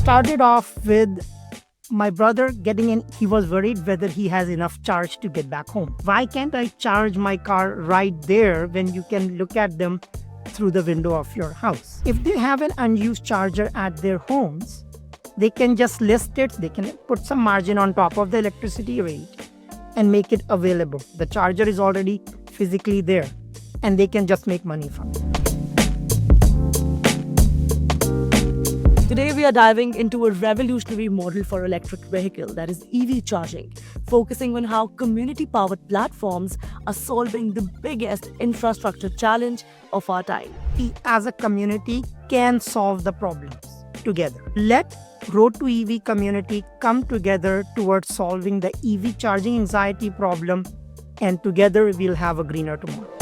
started off with my brother he was worried whether he has enough charge to get back home. Why can't I charge my car right there when you can look at them through the window of your house? If they have an unused charger at their homes, they can just list it, they can put some margin on top of the electricity rate and make it available. The charger is already physically there and they can just make money from it. Today, we are diving into a revolutionary model for electric vehicle, that is EV charging, focusing on how community-powered platforms are solving the biggest infrastructure challenge of our time. We as a community can solve the problems together. Let Road2EV community come together towards solving the EV charging anxiety problem, and together we'll have a greener tomorrow.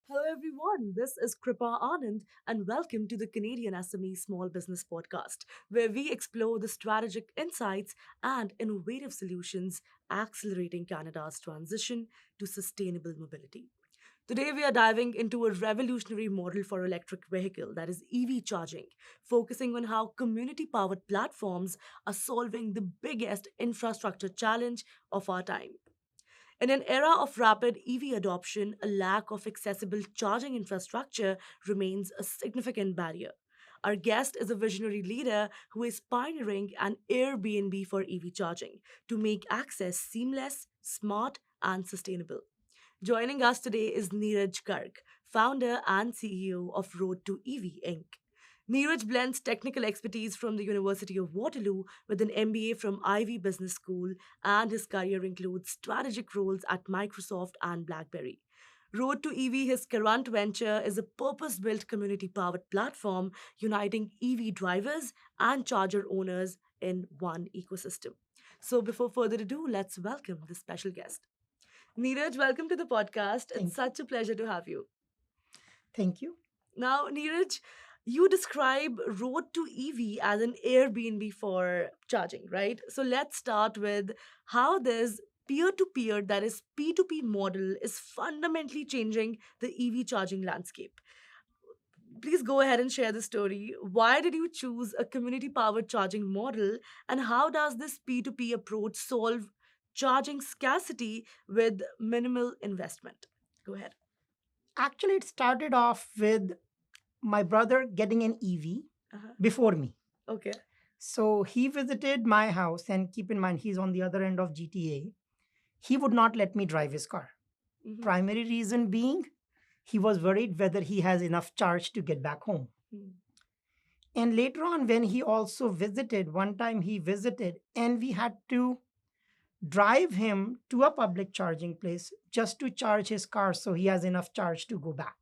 Hello everyone, this is Kripa Anand and welcome to the CanadianSME Small Business Podcast, where we explore the strategic insights and innovative solutions accelerating Canada's transition to sustainable mobility. Today, we are diving into a revolutionary model for electric vehicle, that is EV charging, focusing on how community powered platforms are solving the biggest infrastructure challenge of our time. In an era of rapid EV adoption, a lack of accessible charging infrastructure remains a significant barrier. Our guest is a visionary leader who is pioneering an Airbnb for EV charging to make access seamless, smart, and sustainable. Joining us today is Neeraj Garg, founder and CEO of Road2EV Inc. Neeraj blends technical expertise from the University of Waterloo with an MBA from Ivy Business School, and his career includes strategic roles at Microsoft and BlackBerry. Road2EV, his current venture, is a purpose built community powered platform uniting EV drivers and charger owners in one ecosystem. So, before further ado, let's welcome the special guest. Neeraj, welcome to the podcast. It's such a pleasure to have you. Thank you. Now, Neeraj, you describe Road to EV as an Airbnb for charging, right? So let's start with how this peer to peer, that is P2P model, is fundamentally changing the EV charging landscape. Please go ahead and share the story. Why did you choose a community powered charging model, and how does this P2P approach solve charging scarcity with minimal investment? Go ahead. Actually, it started off with my brother getting an EV Uh-huh. before me. Okay. So he visited my house, and keep in mind, he's on the other end of GTA. He would not let me drive his car. Mhm. Primary reason being, he was worried whether he has enough charge to get back home. Mm. And later on, when he also visited, one time he visited, and we had to drive him to a public charging place just to charge his car so he has enough charge to go back.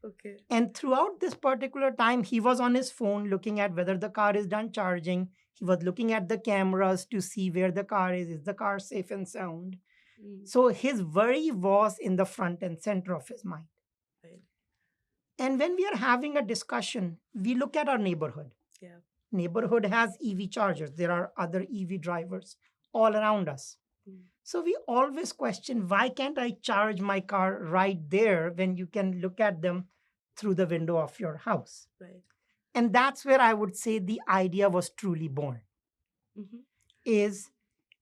Okay. And throughout this particular time, he was on his phone looking at whether the car is done charging. He was looking at the cameras to see where the car is the car safe and sound? Mm. So his worry was in the front and center of his mind. Right. And when we are having a discussion, we look at our neighborhood. Yeah. Neighborhood has EV chargers. There are other EV drivers all around us. Mm. So we always question, why can't I charge my car right there when you can look at them through the window of your house? Right. And that's where I would say the idea was truly born, Mm-hmm. is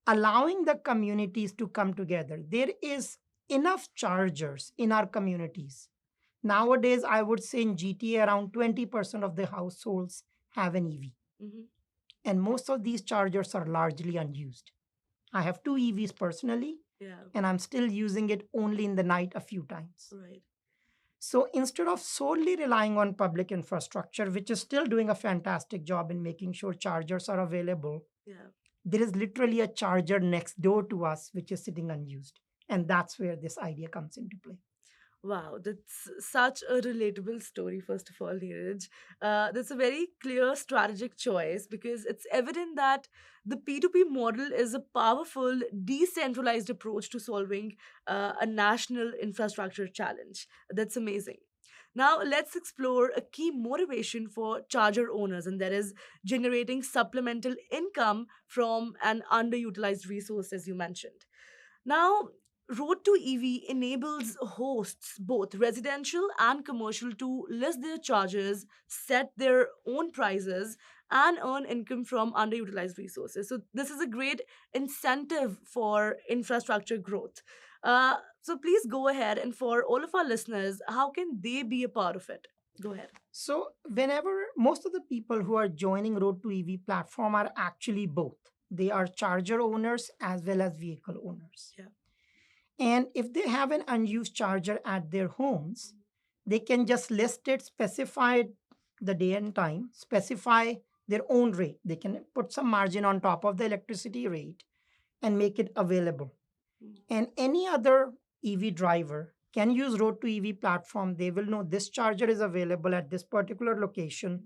allowing the communities to come together. There is enough chargers in our communities. Nowadays, I would say in GTA, around 20% of the households have an EV. Mm-hmm. And most of these chargers are largely unused. I have two EVs personally, Yeah. and I'm still using it only in the night a few times. Right. So instead of solely relying on public infrastructure, which is still doing a fantastic job in making sure chargers are available, Yeah. there is literally a charger next door to us which is sitting unused. And that's where this idea comes into play. Wow, that's such a relatable story, first of all, Neeraj. That's a very clear strategic choice because it's evident that the P2P model is a powerful, decentralized approach to solving a national infrastructure challenge. That's amazing. Now, let's explore a key motivation for charger owners, and that is generating supplemental income from an underutilized resource, as you mentioned. Now, Road to EV enables hosts, both residential and commercial, to list their charges, set their own prices, and earn income from underutilized resources. So, this is a great incentive for infrastructure growth. So, please go ahead, and for all of our listeners, how can they be a part of it? Go ahead. So, whenever most of the people who are joining Road to EV platform are actually both, they are charger owners as well as vehicle owners. Yeah. And if they have an unused charger at their homes, they can just list it, specify the day and time, specify their own rate. They can put some margin on top of the electricity rate and make it available. And any other EV driver can use Road to EV platform. They will know this charger is available at this particular location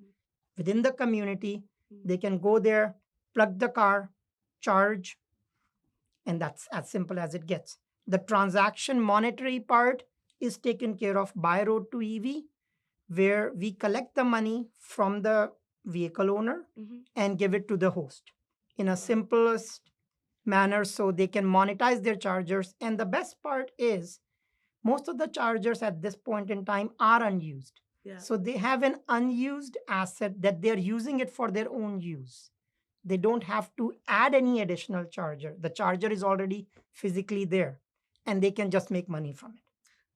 within the community. They can go there, plug the car, charge, and that's as simple as it gets. The transaction monetary part is taken care of by Road to EV, where we collect the money from the vehicle owner Mhm. and give it to the host in a simplest manner so they can monetize their chargers. And the best part is most of the chargers at this point in time are unused. Yeah. So they have an unused asset that they're using it for their own use. They don't have to add any additional charger. The charger is already physically there and they can just make money from it.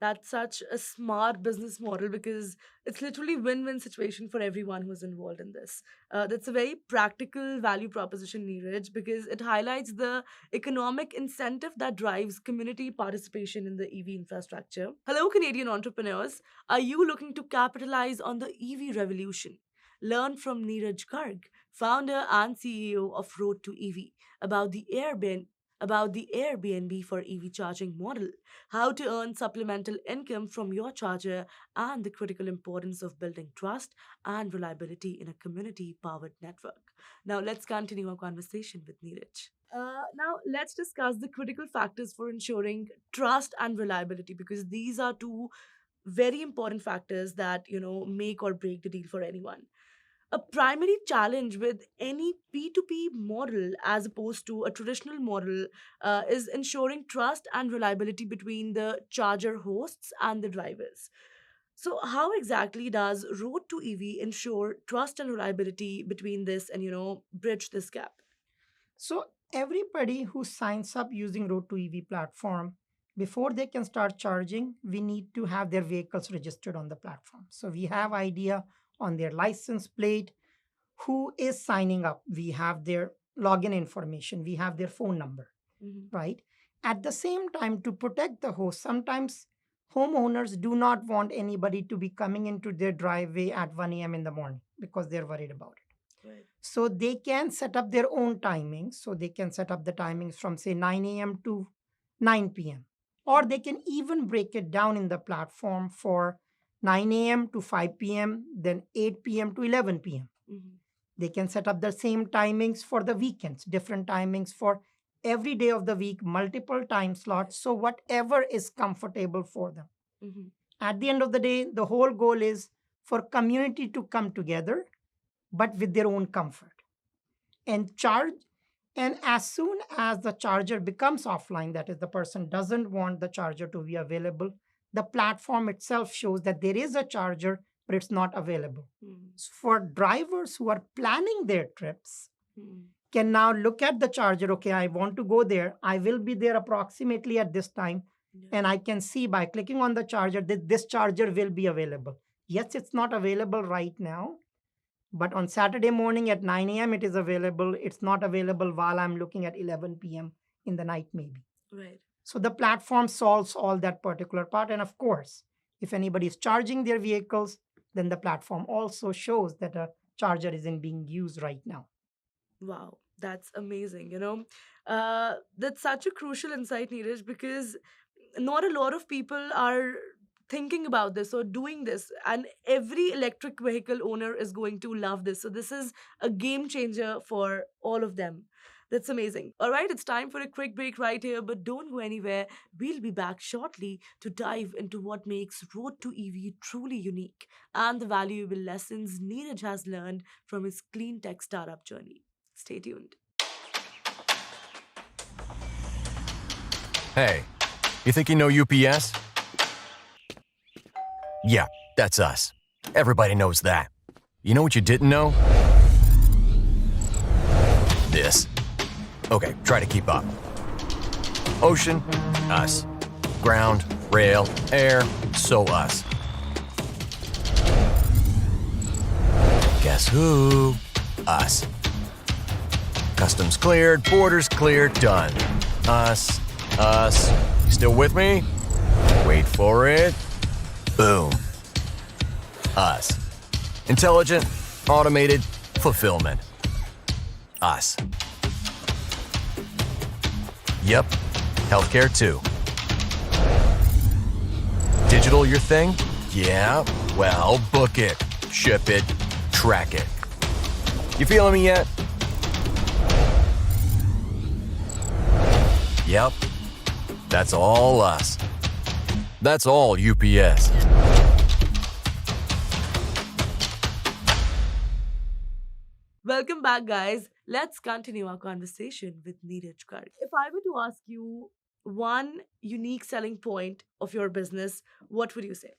That's such a smart business model because it's literally win-win situation for everyone who's involved in this. That's a very practical value proposition, Neeraj, because it highlights the economic incentive that drives community participation in the EV infrastructure. Hello, Canadian entrepreneurs. Are you looking to capitalize on the EV revolution? Learn from Neeraj Garg, founder and CEO of Road to EV, about the Airbnb for EV charging model, how to earn supplemental income from your charger, and the critical importance of building trust and reliability in a community powered network. Now, let's continue our conversation with Neeraj. Now, let's discuss the critical factors for ensuring trust and reliability because these are two very important factors that make or break the deal for anyone. A primary challenge with any P2P model as opposed to a traditional model is ensuring trust and reliability between the charger hosts and the drivers. So, how exactly does Road to EV ensure trust and reliability between this and, bridge this gap? So everybody who signs up using Road to EV platform, before they can start charging, we need to have their vehicles registered on the platform. So we have idea on their license plate, who is signing up. We have their login information, we have their phone number, Mhm. right? At the same time, to protect the host, sometimes homeowners do not want anybody to be coming into their driveway at 1 a.m. in the morning because they're worried about it. Right. So they can set up their own timings. So they can set up the timings from say 9 a.m. to 9 p.m. Or they can even break it down in the platform for 9 a.m. to 5 p.m., then 8 p.m. to 11 p.m. Mhm. They can set up the same timings for the weekends, different timings for every day of the week, multiple time slots. So whatever is comfortable for them. Mhm. At the end of the day, the whole goal is for community to come together, but with their own comfort and charge. And as soon as the charger becomes offline, that is, the person doesn't want the charger to be available, the platform itself shows that there is a charger, but it's not available. Mhm. So for drivers who are planning their trips, Mhm. can now look at the charger. Okay, I want to go there. I will be there approximately at this time. Yeah. And I can see by clicking on the charger that this charger will be available. Yes, it's not available right now, but on Saturday morning at 9 a.m., it is available. It's not available while I'm looking at 11 p.m. in the night, maybe. Right. So the platform solves all that particular part. And of course, if anybody is charging their vehicles, then the platform also shows that a charger isn't being used right now. Wow, that's amazing. That's such a crucial insight, Neeraj, because not a lot of people are thinking about this or doing this, and every electric vehicle owner is going to love this. So this is a game changer for all of them. That's amazing. All right, it's time for a quick break right here, but don't go anywhere. We'll be back shortly to dive into what makes Road to EV truly unique and the valuable lessons Neeraj has learned from his clean tech startup journey. Stay tuned. Hey, you think you know UPS? Yeah, that's us. Everybody knows that. You know what you didn't know? This. Okay, try to keep up. Ocean, us. Ground, rail, air, so us. Guess who? Us. Customs cleared, borders cleared, done. Us. Still with me? Wait for it. Boom. Us. Intelligent, automated, fulfillment. Us. Yep. Healthcare too. Digital your thing? Yeah. Well, book it, ship it, track it. You feeling me yet? Yep. That's all us. That's all UPS. Welcome back, guys. Let's continue our conversation with Neeraj Garg. If I were to ask you one unique selling point of your business, what would you say?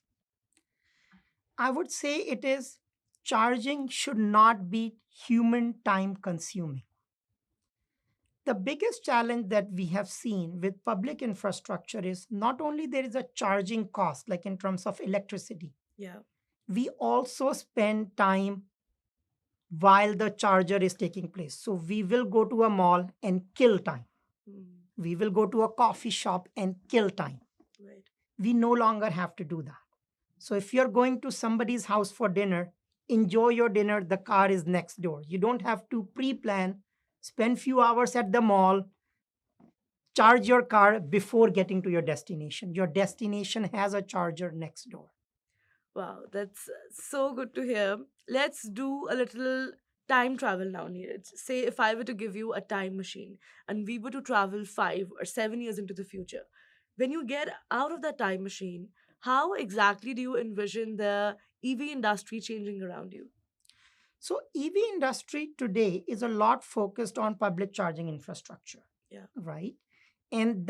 I would say it is charging should not be human time consuming. The biggest challenge that we have seen with public infrastructure is not only there is a charging cost, like in terms of electricity, Yeah. we also spend time while the charger is taking place. So we will go to a mall and kill time. Mm, We will go to a coffee shop and kill time. right. We no longer have to do that. So if you're going to somebody's house for dinner, enjoy your dinner. The car is next door. You don't have to pre-plan, spend few hours at the mall, charge your car before getting to your destination. Your destination has a charger next door. Wow, that's so good to hear. Let's do a little time travel now, Neeraj. Say if I were to give you a time machine and we were to travel 5 or 7 years into the future, when you get out of that time machine, how exactly do you envision the EV industry changing around you? So EV industry today is a lot focused on public charging infrastructure, Yeah. right? And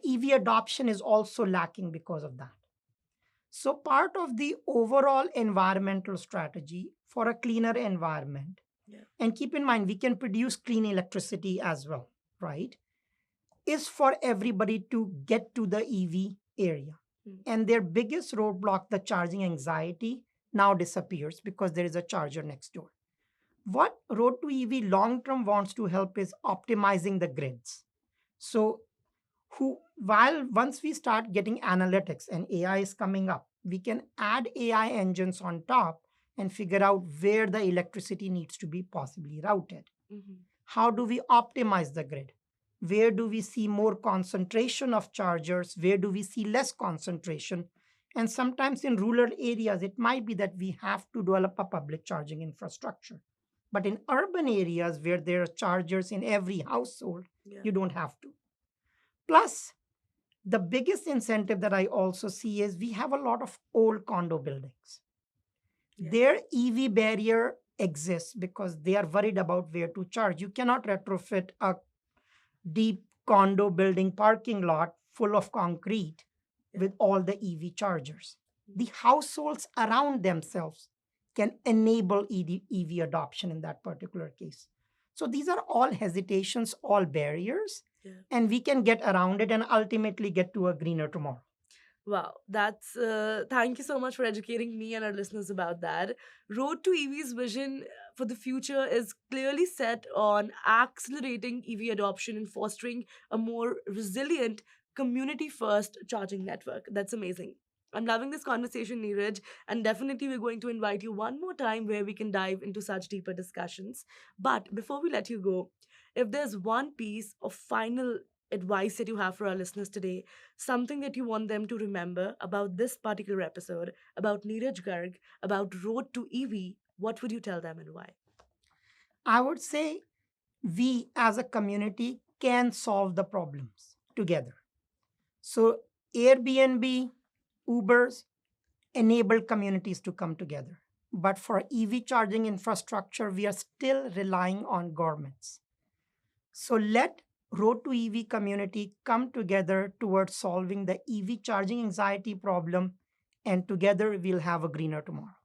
EV adoption is also lacking because of that. So part of the overall environmental strategy for a cleaner environment, Yeah. and keep in mind we can produce clean electricity as well, right? Is for everybody to get to the EV area. Mm. And their biggest roadblock, the charging anxiety, now disappears because there is a charger next door. What Road to EV long term wants to help is optimizing the grids. So while once we start getting analytics and AI is coming up, we can add AI engines on top and figure out where the electricity needs to be possibly routed. Mhm. How do we optimize the grid? Where do we see more concentration of chargers? Where do we see less concentration? And sometimes in rural areas, it might be that we have to develop a public charging infrastructure. But in urban areas where there are chargers in every household, Yeah. you don't have to. Plus, the biggest incentive that I also see is we have a lot of old condo buildings. Yeah. Their EV barrier exists because they are worried about where to charge. You cannot retrofit a deep condo building parking lot full of concrete Yeah. with all the EV chargers. The households around themselves can enable EV adoption in that particular case. So these are all hesitations, all barriers, Yeah. and we can get around it and ultimately get to a greener tomorrow. Wow, that's thank you so much for educating me and our listeners about that. Road to EV's vision for the future is clearly set on accelerating EV adoption and fostering a more resilient, community first charging network. That's amazing. I'm loving this conversation, Neeraj, and definitely we're going to invite you one more time where we can dive into such deeper discussions. But before we let you go, if there's one piece of final advice that you have for our listeners today, something that you want them to remember about this particular episode, about Neeraj Garg, about Road to EV, what would you tell them and why? I would say we as a community can solve the problems together. So, Airbnb, Ubers enable communities to come together. But for EV charging infrastructure, we are still relying on governments. So, let Road to EV community come together towards solving the EV charging anxiety problem, and together we'll have a greener tomorrow.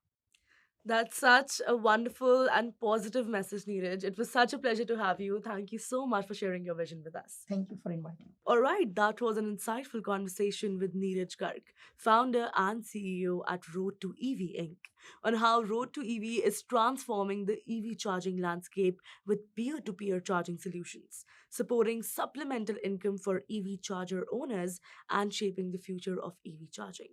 That's such a wonderful and positive message, Neeraj. It was such a pleasure to have you. Thank you so much for sharing your vision with us. Thank you for inviting me. All right, that was an insightful conversation with Neeraj Garg, founder and CEO at RoadToEV Inc., on how Road2EV is transforming the EV charging landscape with peer to peer charging solutions, supporting supplemental income for EV charger owners, and shaping the future of EV charging.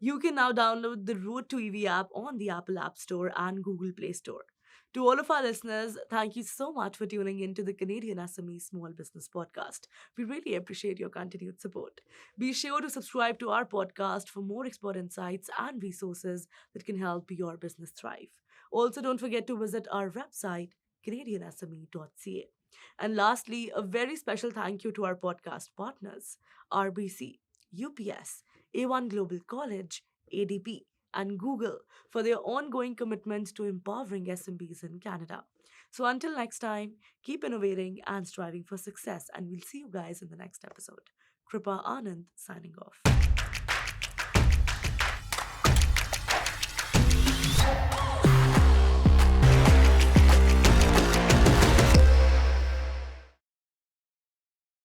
You can now download the Road2EV app on the Apple App Store and Google Play Store. To all of our listeners, thank you so much for tuning in to the Canadian SME Small Business Podcast. We really appreciate your continued support. Be sure to subscribe to our podcast for more expert insights and resources that can help your business thrive. Also, don't forget to visit our website, CanadianSME.ca. And lastly, a very special thank you to our podcast partners, RBC, UPS, A1 Global College, ADP, and Google for their ongoing commitment to empowering SMBs in Canada. So until next time, keep innovating and striving for success, and we'll see you guys in the next episode. Kripa Anand signing off.